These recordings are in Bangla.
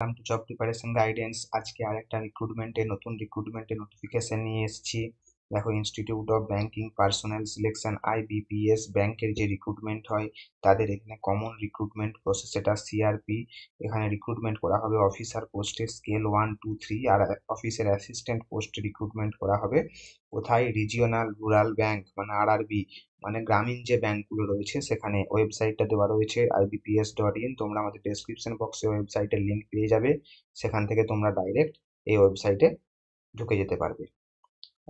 To job preparation guidance. আজকে আরেকটা নতুন রিক্রুটমেন্টের নোটিফিকেশন নিয়ে এসেছি। দেখো, institute of banking personal selection IBPS ব্যাংকের যে রিক্রুটমেন্ট হয় তাদের এখানে কমন রিক্রুটমেন্ট প্রসেস, এটা CRP। এখানে রিক্রুটমেন্ট করা হবে অফিসার পোস্টে স্কেল 1, 2, 3, আর অফিসের অ্যাসিস্ট্যান্ট পোস্টে রিক্রুটমেন্ট করা হবে। কোথায়? রিজিওনাল রুরাল ব্যাংক মানে RRB, মানে গ্রামীণ যে ব্যাংকগুলো রয়েছে সেখানে। ওয়েবসাইটটা দেওয়া রয়েছে ibps.in। তোমরা আমাদের ডেসক্রিপশন বক্সে ওয়েবসাইটের লিঙ্ক পেয়ে যাবে, সেখান থেকে তোমরা ডাইরেক্ট এই ওয়েবসাইটে ঢুকে যেতে পারবে।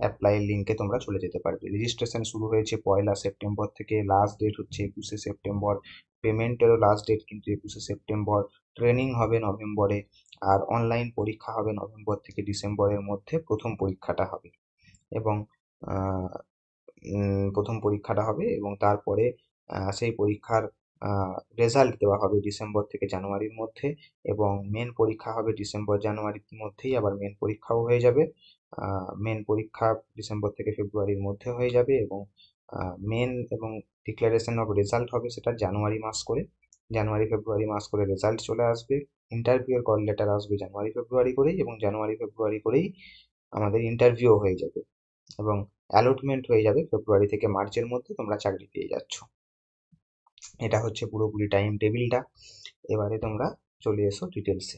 অ্যাপ্লাইয়ের লিঙ্কে তোমরা চলে যেতে পারবে। রেজিস্ট্রেশন শুরু হয়েছে 1 সেপ্টেম্বর থেকে, লাস্ট ডেট হচ্ছে 21 সেপ্টেম্বর। পেমেন্টেরও লাস্ট ডেট কিন্তু 21 সেপ্টেম্বর। ট্রেনিং হবে নভেম্বরে, আর অনলাইন পরীক্ষা হবে নভেম্বর থেকে ডিসেম্বরের মধ্যে। প্রথম পরীক্ষাটা হবে এবং প্রথম পরীক্ষাটা হবে এবং তারপরে সেই পরীক্ষার রেজাল্ট দেওয়া হবে ডিসেম্বর থেকে জানুয়ারির মধ্যে, এবং মেন পরীক্ষা হবে ডিসেম্বর জানুয়ারির মধ্যেই। আবার মেন পরীক্ষাও হয়ে যাবে। মেন পরীক্ষা ডিসেম্বর থেকে ফেব্রুয়ারির মধ্যে হয়ে যাবে, এবং মেন এবং ডিক্লারেশন অফ রেজাল্ট হবে সেটা জানুয়ারি মাস করে, জানুয়ারি ফেব্রুয়ারি মাস করে রেজাল্ট চলে আসবে। ইন্টারভিউর কল লেটার আসবে জানুয়ারি ফেব্রুয়ারি করেই, এবং জানুয়ারি ফেব্রুয়ারি করেই আমাদের ইন্টারভিউ হয়ে যাবে, এবং অ্যালটমেন্ট হয়ে যাবে ফেব্রুয়ারি থেকে মার্চের মধ্যে। তোমরা চাকরি পেয়ে যাচ্ছ। এটা হচ্ছে পুরোপুরি টাইম টেবিলটা। এবারে তোমরা চলে এসো ডিটেলসে।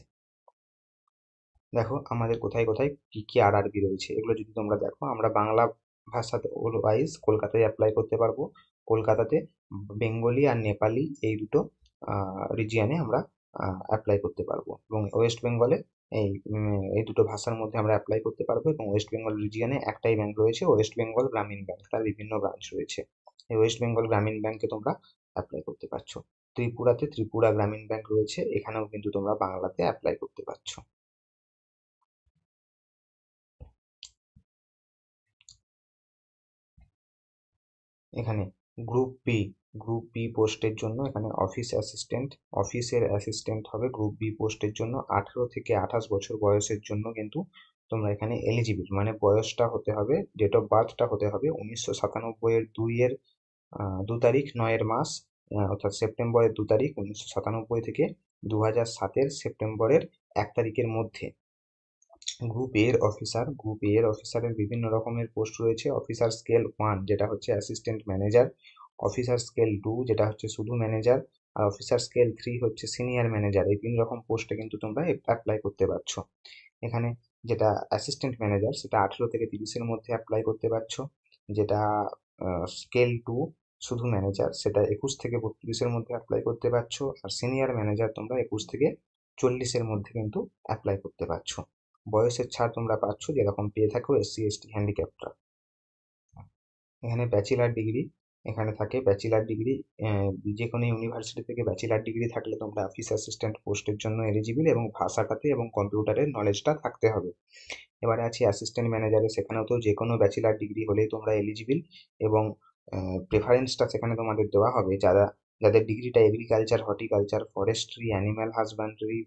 দেখো আমাদের কোথায় কোথায় কি কি RRB রয়েছে, এগুলো যদি তোমরা দেখো, আমরা বাংলা ভাষাতে ওয়াইজ কলকাতায় অ্যাপ্লাই করতে পারবো। কলকাতাতে বেঙ্গলি আর নেপালি এই দুটো রিজিয়নে আমরা অ্যাপ্লাই করতে পারবো, এবং ওয়েস্ট বেঙ্গলে এই দুটো ভাষার মধ্যে আমরা অ্যাপ্লাই করতে পারবো। এবং ওয়েস্ট বেঙ্গল রিজিয়নে একটাই ব্যাংক রয়েছে, ওয়েস্ট বেঙ্গল গ্রামীণ ব্যাংক, তার বিভিন্ন ব্রাঞ্চ রয়েছে। এই ওয়েস্ট বেঙ্গল গ্রামীণ ব্যাংকে তোমরা অ্যাপ্লাই করতে পারছো। ত্রিপুরাতে ত্রিপুরা গ্রামীণ ব্যাংক রয়েছে, এখানেও কিন্তু তোমরা বাংলাতে অ্যাপ্লাই করতে পারছো। এখানে গ্রুপ বি পোস্টের জন্য এখানে অফিসের অ্যাসিস্ট্যান্ট হবে। গ্রুপ বি পোস্টের জন্য 18 থেকে 28 বছর বয়সের জন্য কিন্তু তোমরা এখানে এলিজিবল, মানে বয়সটা হতে হবে, ডেট অফ বার্থটা হতে হবে 1997-এর 2 তারিখ 9-এর মাস, অর্থাৎ সেপ্টেম্বরের 2 তারিখ 1997 থেকে 2007-এর সেপ্টেম্বরের 1 তারিখের মধ্যে। গ্রুপ এ এর অফিসারের বিভিন্ন রকমের পোস্ট রয়েছে। অফিসার স্কেল 1 যেটা হচ্ছে অ্যাসিস্ট্যান্ট ম্যানেজার, অফিসার স্কেল 2 যেটা হচ্ছে শুধু ম্যানেজার, আর অফিসার স্কেল 3 হচ্ছে সিনিয়র ম্যানেজার। এই 3 রকম পোস্টে কিন্তু তোমরা অ্যাপ্লাই করতে পারছো। এখানে যেটা অ্যাসিস্ট্যান্ট ম্যানেজার সেটা 18 থেকে 30-এর মধ্যে অ্যাপ্লাই করতে পারছো। যেটা স্কেল 2 শুধু ম্যানেজার, সেটা 21 থেকে 32-এর মধ্যে অ্যাপ্লাই করতে পারছো। আর সিনিয়র ম্যানেজার তোমরা 21 থেকে 40-এর মধ্যে কিন্তু অ্যাপ্লাই করতে পারছো। বয়সের ছাড় তোমরা পাচ্ছ যেরকম পেয়ে থাকো SC/ST হ্যান্ডিক্যাপটা। এখানে ব্যাচেলার ডিগ্রি এখানে থাকে। ব্যাচেলার ডিগ্রি যে কোনো ইউনিভার্সিটি থেকে ব্যাচেলার ডিগ্রি থাকলে তোমরা অফিস অ্যাসিস্ট্যান্ট পোস্টের জন্য এলিজিবল, এবং ভাষাটাতে এবং কম্পিউটারের নলেজটা থাকতে হবে। এবারে আছে অ্যাসিস্ট্যান্ট ম্যানেজারে, সেখানেও তো যে কোনো ব্যাচেলার ডিগ্রি হলেই তোমরা এলিজিবল, এবং প্রেফারেন্সটা সেখানে তোমাদের দেওয়া হবে যাদের ডিগ্রিটা agriculture, horticulture, forestry, animal husbandry,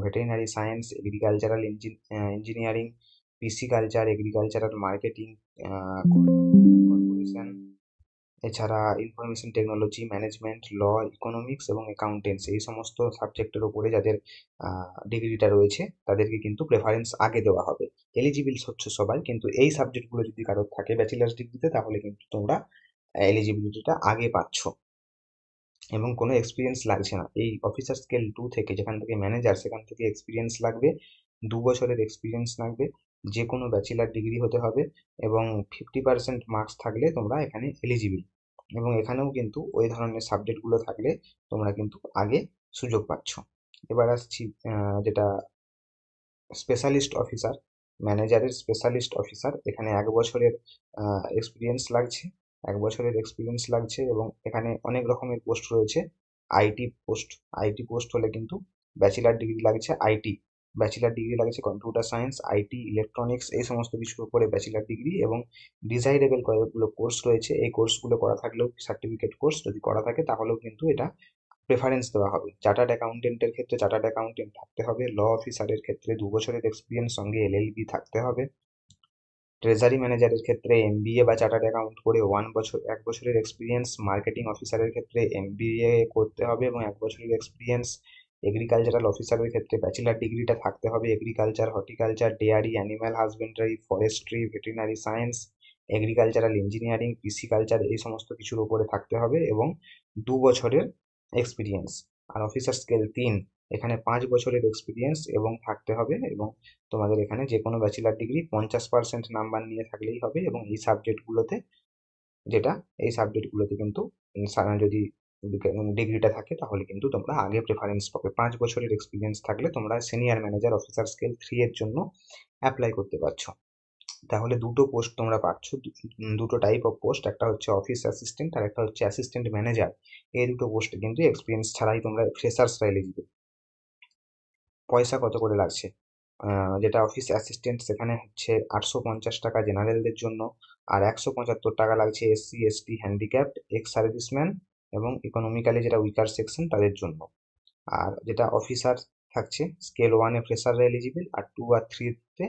veterinary science, agricultural engineering, pisciculture, agricultural marketing, corporation, এছাড়া ইনফরমেশন টেকনোলজি, ম্যানেজমেন্ট, ল, ইকোনমিক্স এবং অ্যাকাউন্টেন্সি, এই সমস্ত সাবজেক্টের উপরে যাদের ডিগ্রিটা রয়েছে তাদেরকে কিন্তু প্রেফারেন্স আগে দেওয়া হবে। এলিজিবল হচ্ছে সবাই, কিন্তু এই সাবজেক্টগুলো যদি কারোর থাকে ব্যাচেলার্স ডিগ্রিতে তাহলে কিন্তু তোমরা এলিজিবিলিটিটা আগে পাচ্ছ, এবং কোনো এক্সপিরিয়েন্স লাগছে না। এই অফিসার স্কেল 2 থেকে, যেখান থেকে ম্যানেজার, সেখান থেকে এক্সপিরিয়েন্স লাগবে, 2 বছরের এক্সপিরিয়েন্স লাগবে, যে কোনো ব্যাচেলার ডিগ্রি হতে হবে, এবং 50% মার্কস থাকলে তোমরা এখানে এলিজিবল। এবং এখানেও কিন্তু ওই ধরনের সাবজেক্টগুলো থাকলে তোমরা কিন্তু আগে সুযোগ পাচ্ছ। এবার আসছি যেটা স্পেশালিস্ট অফিসার, ম্যানেজারের স্পেশালিস্ট অফিসার। এখানে 1 বছরের এক্সপিরিয়েন্স লাগছে, এবং এখানে অনেক রকমের পোস্ট রয়েছে। আইটি পোস্ট হলে কিন্তু ব্যাচেলার ডিগ্রি লাগছে। ব্যাচেলার ডিগ্রি লাগছে কম্পিউটার সায়েন্স, IT, ইলেকট্রনিক্স, এই সমস্ত কিছুর উপরে ব্যাচেলার ডিগ্রি, এবং ডিজাইরেবল কয়েকগুলো কোর্স রয়েছে। এই কোর্সগুলো করা থাকলেও, সার্টিফিকেট কোর্স যদি করা থাকে তাহলেও কিন্তু এটা প্রেফারেন্স দেওয়া হবে। চার্টার্ড অ্যাকাউন্টেন্টের ক্ষেত্রে চার্টার্ড অ্যাকাউন্টেন্ট থাকতে হবে। ল অফিসারের ক্ষেত্রে 2 বছরের এক্সপিরিয়েন্স, সঙ্গে LLB থাকতে হবে। ট্রেজারি ম্যানেজারের ক্ষেত্রে MBA বা চার্টার্ড অ্যাকাউন্ট করে 1 বছরের এক্সপিরিয়েন্স। মার্কেটিং অফিসারের ক্ষেত্রে MBA করতে হবে এবং 1 বছরের এক্সপিরিয়েন্স। এগ্রিকালচারাল অফিসারের ক্ষেত্রে ব্যাচেলার ডিগ্রিটা থাকতে হবে agriculture, horticulture, dairy, animal husbandry, forestry, veterinary science, agricultural engineering, কৃষিকালচার এই সমস্ত কিছুর উপরে থাকতে হবে এবং 2 বছরের এক্সপিরিয়েন্স। আর অফিসার স্কেল 3, এখানে 5 বছরের এক্সপিরিয়েন্স এবং থাকতে হবে এবং তোমাদের এখানে যে কোনো ব্যাচেলার ডিগ্রি 50% নাম্বার নিয়ে থাকলেই হবে এবং এই সাবজেক্টগুলোতে কিন্তু যদি ডিগ্রিটা থাকে তাহলে কিন্তু তোমরা আগে প্রেফারেন্স পাবে। 5 বছরের এক্সপিরিয়েন্স থাকলে তোমরা সিনিয়র ম্যানেজার অফিসার স্কেল 3 এর জন্য অ্যাপ্লাই করতে পারছো। তাহলে দুটো পোস্ট তোমরা পাচ্ছ, দুটো টাইপ অফ পোস্ট, একটা হচ্ছে অফিস অ্যাসিস্ট্যান্ট আর একটা হচ্ছে অ্যাসিস্ট্যান্ট ম্যানেজার। এই দুটো পোস্টে কিন্তু এক্সপিরিয়েন্স ছাড়াই তোমরা ফ্রেশার্সরা এলিজিবল। পয়সা কত করে লাগছে? যেটা অফিস অ্যাসিস্ট্যান্ট সেখানে হচ্ছে 850 টাকা জেনারেলদের জন্য, আর 175 টাকা লাগছে SC ST, handicapped, ex serviceman এবং ইকোনমিক্যালি যেটা উইকার সেকশন তাদের জন্য। আর যেটা অফিসার থাকছে স্কেল 1-এ ফ্রেশাররা এলিজিবল, আর 2 আর 3-তে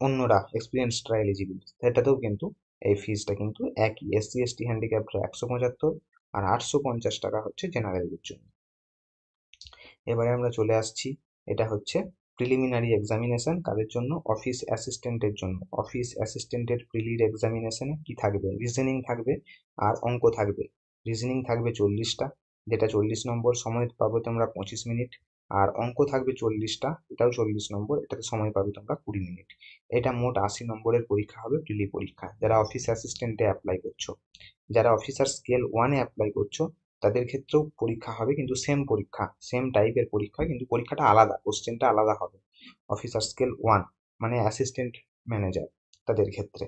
অন্যরা এক্সপিরিয়েন্সডরা এলিজিবল। সেটাতেও কিন্তু এই ফিজটা কিন্তু একই, এসসি এসটি হ্যান্ডিক্যাপডরা 175 আর 850 টাকা হচ্ছে জেনারেলদের জন্য। এবারে আমরা চলে আসছি, এটা হচ্ছে প্রিলিমিনারি এক্সামিনেশন কাদের জন্য? অফিস অ্যাসিস্ট্যান্টের জন্য। অফিস অ্যাসিস্ট্যান্টের প্রিলির এক্সামিনেশনে কি থাকবে? রিজনিং থাকবে আর অঙ্ক থাকবে। রিজনিং থাকবে 40টা, যেটা 40 নম্বর, সময় পাবে তোমরা 25 মিনিট। আর অঙ্ক থাকবে 40টা, এটাও 40 নম্বর, এটাতে সময় পাবে তোমরা 20 মিনিট। এটা মোট 80 নম্বরের পরীক্ষা হবে, প্রিলি পরীক্ষা, যারা অফিস অ্যাসিস্ট্যান্টে অ্যাপ্লাই করছো। যারা অফিসার স্কেল 1-এ অ্যাপ্লাই করছো তাদের ক্ষেত্রেও পরীক্ষা হবে, কিন্তু সেম পরীক্ষা, সেম টাইপের পরীক্ষা, কিন্তু পরীক্ষাটা আলাদা, কোশ্চেনটা আলাদা হবে। অফিসার স্কেল 1 মানে অ্যাসিস্ট্যান্ট ম্যানেজার, তাদের ক্ষেত্রে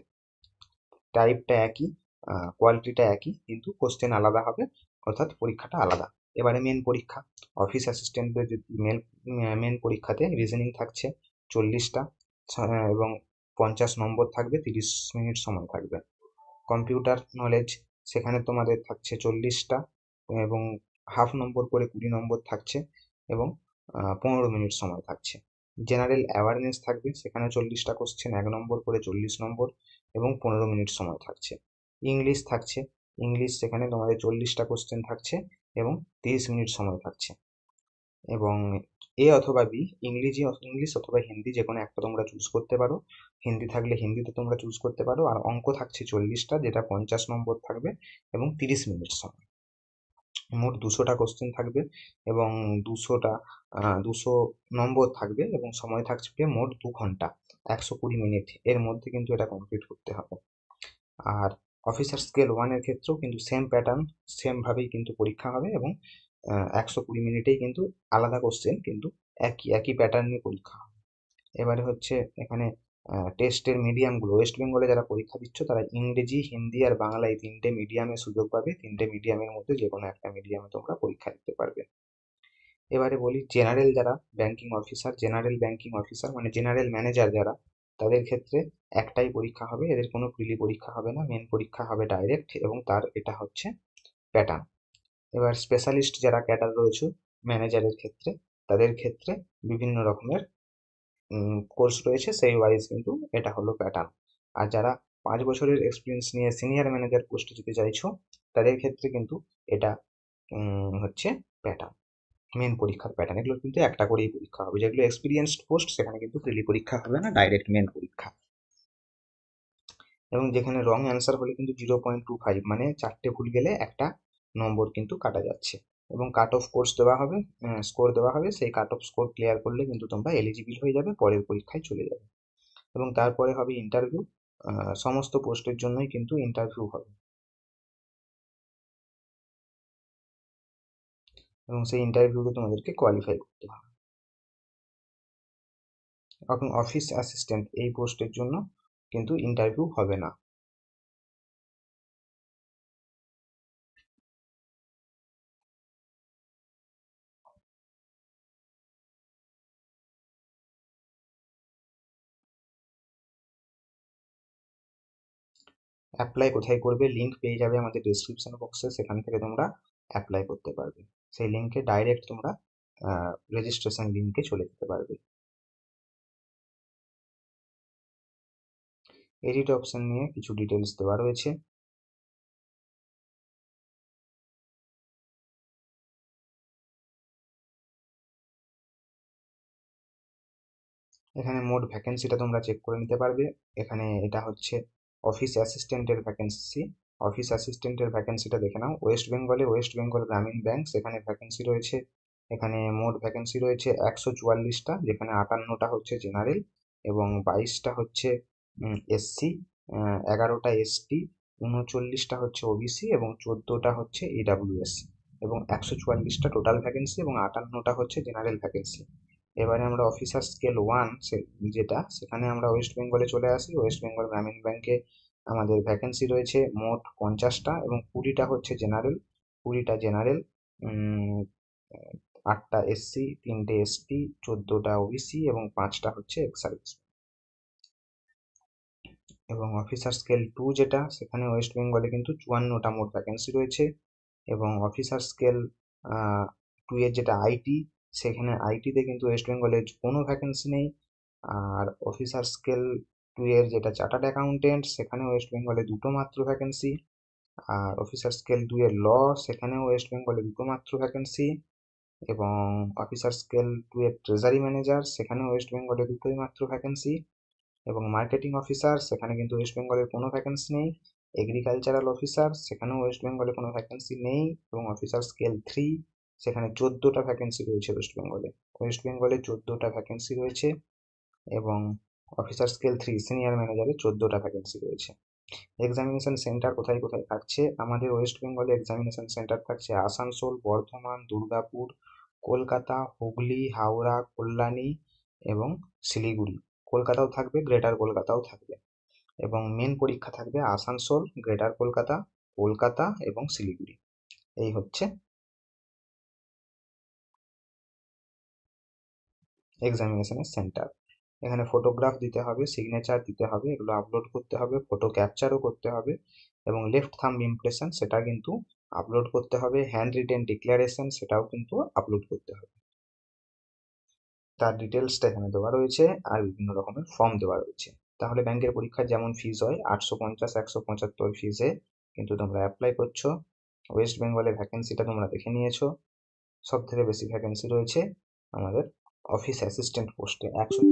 টাইপটা একই, কোয়ালিটিটা একই, কিন্তু কোশ্চেন আলাদা হবে, অর্থাৎ পরীক্ষাটা আলাদা। এবারে মেন পরীক্ষা, অফিস অ্যাসিস্ট্যান্টদের মেন পরীক্ষাতে রিজনিং থাকছে 40টা এবং 50 নম্বর থাকবে, 30 মিনিট সময় থাকবে। কম্পিউটার নলেজ, সেখানে তোমাদের থাকছে 40টা এবং হাফ নম্বর করে 20 নম্বর থাকছে এবং 15 মিনিট সময় থাকছে। জেনারেল অ্যাওয়ারনেস থাকবে, সেখানে 40টা কোশ্চেন, 1 নম্বর করে 40 নম্বর এবং 15 মিনিট সময় থাকছে। ইংলিশ থাকছে, ইংলিশ সেখানে তোমাদের 40টা কোশ্চেন থাকছে এবং 30 মিনিট সময় থাকছে। এবং এ অথবা বি, ইংলিশ অথবা হিন্দি যে কোনো একটা তোমরা চুজ করতে পারো। হিন্দি থাকলে হিন্দিতে তোমরা চুজ করতে পারো। আর অঙ্ক থাকছে 40টা, যেটা 50 নম্বর থাকবে এবং 30 মিনিট সময়। মোট 200টা কোশ্চেন থাকবে এবং 200 নম্বর থাকবে এবং সময় থাকবে মোট 2 ঘন্টা 120 মিনিট, এর মধ্যে কিন্তু এটা কমপ্লিট করতে হবে। আর অফিসার স্কেল 1-এর ক্ষেত্রেও কিন্তু সেম প্যাটার্ন, সেম ভাবেই কিন্তু পরীক্ষা হবে এবং 120 মিনিটেই কিন্তু আলাদা কোশ্চেন, কিন্তু একই প্যাটার্নে পরীক্ষা হবে। এবারে হচ্ছে এখানে টেস্টের মিডিয়ামগুলো, ওয়েস্ট বেঙ্গলে যারা পরীক্ষা দিচ্ছ তারা ইংরেজি, হিন্দি আর বাংলা এই 3টে মিডিয়ামে সুযোগ পাবে। 3টে মিডিয়ামের মধ্যে যে কোনো একটা মিডিয়ামে তোমরা পরীক্ষা দিতে পারবে। এবারে বলি জেনারেল যারা banking officer, general banking officer মানে জেনারেল ম্যানেজার যারা, তাদের ক্ষেত্রে একটাই পরীক্ষা হবে, এদের কোনো প্রিলি পরীক্ষা হবে না, মেন পরীক্ষা হবে ডাইরেক্ট এবং তার এটা হচ্ছে প্যাটার্ন। এবার স্পেশালিস্ট যারা ক্যাডার রয়েছে ম্যানেজারের ক্ষেত্রে, তাদের ক্ষেত্রে বিভিন্ন রকমের কোর্স রয়েছে, সেই ওয়াইজ কিন্তু এটা হলো প্যাটার্ন। আর যারা 5 বছরের এক্সপিরিয়েন্স নিয়ে সিনিয়র ম্যানেজার পোস্টে যেতে চাইছো তাদের ক্ষেত্রে কিন্তু এটা হচ্ছে প্যাটার্ন, মেন পরীক্ষার প্যাটার্ন। এগুলো কিন্তু একটা করেই পরীক্ষা হবে, যেগুলো এক্সপিরিয়েন্সড পোস্ট সেখানে কিন্তু প্রিলি পরীক্ষা হবে না, ডাইরেক্ট মেন পরীক্ষা। এবং যেখানে রং অ্যান্সার হলে কিন্তু 0.25 মানে 4টে ভুল গেলে একটা নম্বর কিন্তু কাটা যাচ্ছে। এবং কাট অফ কোর্স দেওয়া হবে, স্কোর দেওয়া হবে, সেই কাট অফ স্কোর ক্লিয়ার করলে কিন্তু তোমরা এলিজিবল হয়ে যাবে, পরের পরীক্ষায় চলে যাবে। এবং তারপরে হবে ইন্টারভিউ, সমস্ত পোস্টের জন্যই কিন্তু ইন্টারভিউ হবে এবং সেই ইন্টারভিউতে তোমাদেরকে কোয়ালিফাই করতে হবে। এখন অফিস অ্যাসিস্ট্যান্ট এই পোস্টের জন্য কিন্তু ইন্টারভিউ হবে না। অ্যাপ্লাই কোথায় করবে? লিঙ্ক পেয়ে যাবে আমাদের ডিসক্রিপশন বক্সে, সেখান থেকে তোমরা অ্যাপ্লাই করতে পারবে। সেই লিঙ্কে ডাইরেক্ট তোমরা রেজিস্ট্রেশন লিঙ্কে চলে যেতে পারবে। এডিট অপশন নিয়ে কিছু ডিটেলস দেওয়া রয়েছে। এখানে মোট ভ্যাকেন্সিটা তোমরা চেক করে নিতে পারবে। এখানে এটা হচ্ছে অফিস অ্যাসিস্ট্যান্টের ভ্যাকেন্সি। অফিস অ্যাসিস্ট্যান্টের ভ্যাকেন্সিটা দেখে নাও। ওয়েস্ট বেঙ্গল গ্রামীণ ব্যাংক সেখানে ভ্যাকেন্সি রয়েছে। এখানে মোট ভ্যাকেন্সি রয়েছে 144টা, যেখানে 58টা হচ্ছে জেনারেল এবং 22টা হচ্ছে এসসি, 11টা এসটি, 39টা হচ্ছে ওবিসি এবং 14টা হচ্ছে ইডাব্লিউএস, এবং 144টা টোটাল ভ্যাকেন্সি এবং 58টা হচ্ছে জেনারেল ভ্যাকেন্সি। এবারে আমরা অফিসার স্কেল 1 যেটা, সেখানে আমরা ওয়েস্ট বেঙ্গলে চলে আসি। ওয়েস্ট বেঙ্গল গ্রামীণ ব্যাংকে আমাদের ভ্যাকেন্সি রয়েছে মোট 50টা এবং 20টা হচ্ছে জেনারেল। 20টা জেনারেল, 8টা এসসি, 3টে এসটি, 14টা ওবিসি এবং 5টা হচ্ছে এক্স সার্ভিস। এবং অফিসার স্কেল 2 যেটা, সেখানে ওয়েস্ট বেঙ্গলে কিন্তু 54টা মোট ভ্যাকেন্সি রয়েছে। এবং অফিসার স্কেল 2 এর যেটা আইটি, সেখানে আইটিতে কিন্তু ওয়েস্ট বেঙ্গলে কোনো ভ্যাকেন্সি নেই। আর অফিসার স্কেল 2 এর যেটা চার্টার্ড অ্যাকাউন্টেন্ট, সেখানে ওয়েস্ট বেঙ্গলে দুটো মাত্র ভ্যাকেন্সি। আর অফিসার স্কেল 2 এর ল, সেখানেও ওয়েস্ট বেঙ্গলে দুটো মাত্র ভ্যাকেন্সি। এবং অফিসার স্কেল 2 এর ট্রেজারি ম্যানেজার, সেখানে ওয়েস্ট বেঙ্গলে দুটোই মাত্র ভ্যাকেন্সি। এবং মার্কেটিং অফিসার, সেখানে কিন্তু ওয়েস্ট বেঙ্গলের কোনো ভ্যাকেন্সি নেই। এগ্রিকালচারাল অফিসার, সেখানেও ওয়েস্ট বেঙ্গলে কোনো ভ্যাকেন্সি নেই। এবং অফিসার স্কেল 3, সেখানে 14টা ভ্যাকেন্সি রয়েছে ওয়েস্ট বেঙ্গলে। 14টা ভ্যাকেন্সি রয়েছে। এবং অফিসার স্কেল 3 সিনিয়র ম্যানেজারে 14টা ভ্যাকেন্সি রয়েছে। এক্সামিনেশন সেন্টার কোথায় কোথায় থাকছে? আমাদের ওয়েস্ট বেঙ্গলে এক্সামিনেশন সেন্টার থাকছে আসানসোল, বর্ধমান, দুর্গাপুর, কলকাতা, হুগলি, হাওড়া, কল্যাণী এবং শিলিগুড়ি। কলকাতাও থাকবে, গ্রেটার কলকাতাও থাকবে। এবং মেন পরীক্ষা থাকবে আসানসোল, গ্রেটার কলকাতা, কলকাতা এবং শিলিগুড়ি। এই হচ্ছে এক্সামিনেশনের সেন্টার। এখানে ফটোগ্রাফ দিতে হবে, সিগনেচার দিতে হবে, এগুলো আপলোড করতে হবে, ফটো ক্যাপচারও করতে হবে এবং লেফট থাম্ব ইমপ্রেশন সেটা কিন্তু আপলোড করতে হবে। হ্যান্ড রিটেন ডিক্লারেশন সেটাও কিন্তু আপলোড করতে হবে। তার ডিটেলসটা এখানে দেওয়া রয়েছে আর বিভিন্ন রকমের ফর্ম দেওয়া রয়েছে। তাহলে ব্যাংকের পরীক্ষার যেমন ফিস হয় 850, 175 ফিসে কিন্তু তোমরা অ্যাপ্লাই করছো। ওয়েস্ট বেঙ্গলের ভ্যাকেন্সিটা তোমরা দেখে নিয়েছো। সব থেকে বেশি ভ্যাকেন্সি রয়েছে আমাদের অফিস অ্যাসিস্ট্যান্ট পোস্টে, 100